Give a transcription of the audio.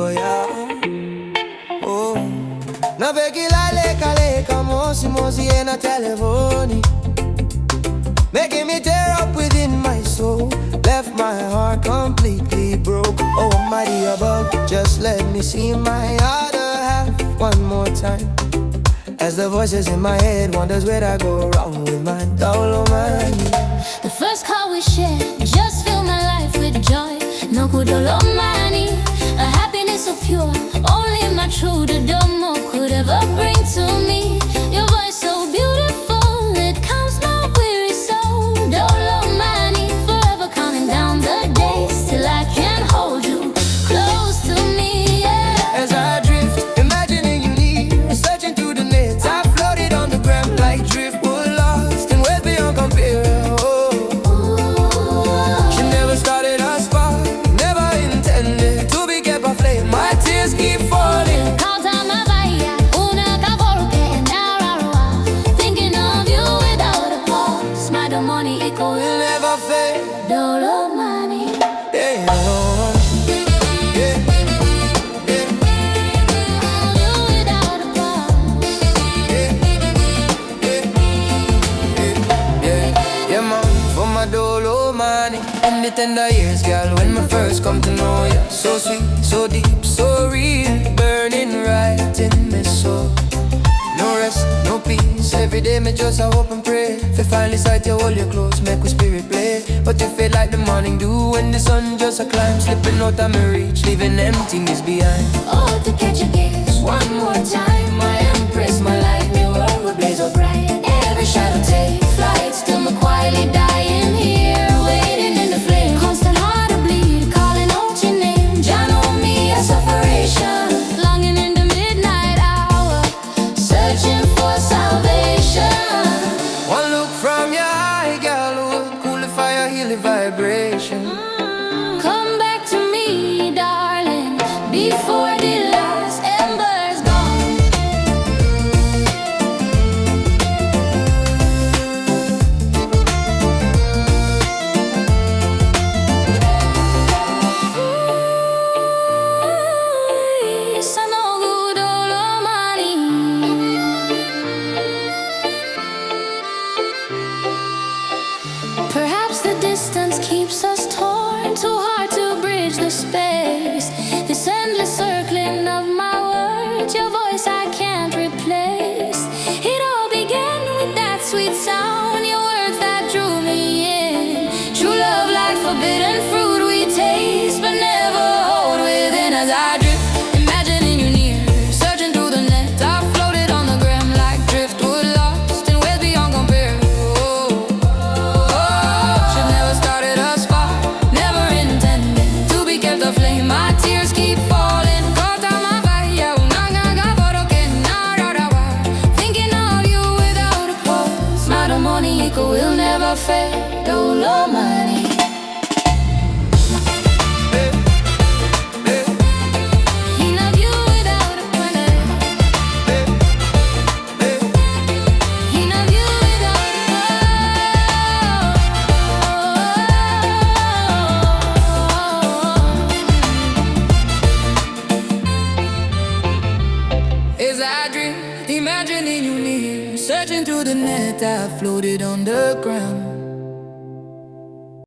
for ya. Oh, na veki la leka mosi mosi e na telefoni, making me tear up within my soul, left my heart completely broke. Oh Almighty above, just let me see my other half one more time, as the voices in my head wonders where I go wrong with my dolo money. The first call we shared just filled my life with joy. No kudolo money, a happiness so pure, only my true domo could ever bring to me. Your voice so beautiful, it calms my weary soul. Dolo money, forever counting down the days till I can hold you close to me, yeah. As I drift, imagining you near, searching through the nets, I floated on the ground like driftwood, lost in ways beyond compare. She never started a spark, never intended to be kept aflame. My tears keep falling. Thinking of you without a pause. My money echo Will never fade. Dolo money. Yeah. Dolo money. In the tender years, girl, when my first come to know ya, so sweet, so deep, so real, burning right in my soul. No rest, no peace, every day me just I hope and pray. If finally sight you, hold you close, make with spirit play. But you feel like the morning dew when the sun just a climb, slipping out of my reach, leaving emptiness behind. Oh, to catch a gaze one more time, my empress, my light, my world will blaze so bright. Every shadow take flight, still me quietly dying here, waiting in the flame. Constant heart to bleed, calling out your name. Jah know me a sufferation, longing in the midnight hour, searching for salvation. One look from your eye, girl, would cool the fire, heal the vibration. Come back to me, darling, before the last ember's gone. It's no good, dolo money. Perhaps the distance keeps us torn, too hard to bridge the space. This endless circling of my words, your voice I can't replace. It all began with that sweet sound, your words that drew me in. True love like forbidden fruit we taste, but never hold within. As I drift, imagining you near, searching through the net, I floated on the gram like driftwood, lost in ways beyond compare. Should never started a spark, never intended to be kept aflame. My tears keep falling. Thinking of you without a pause. My money echo will never fade. Dolo money. He love you without a pause. He love you without a pause. As I dream, imagining you near, searching through the net, I floated on the ground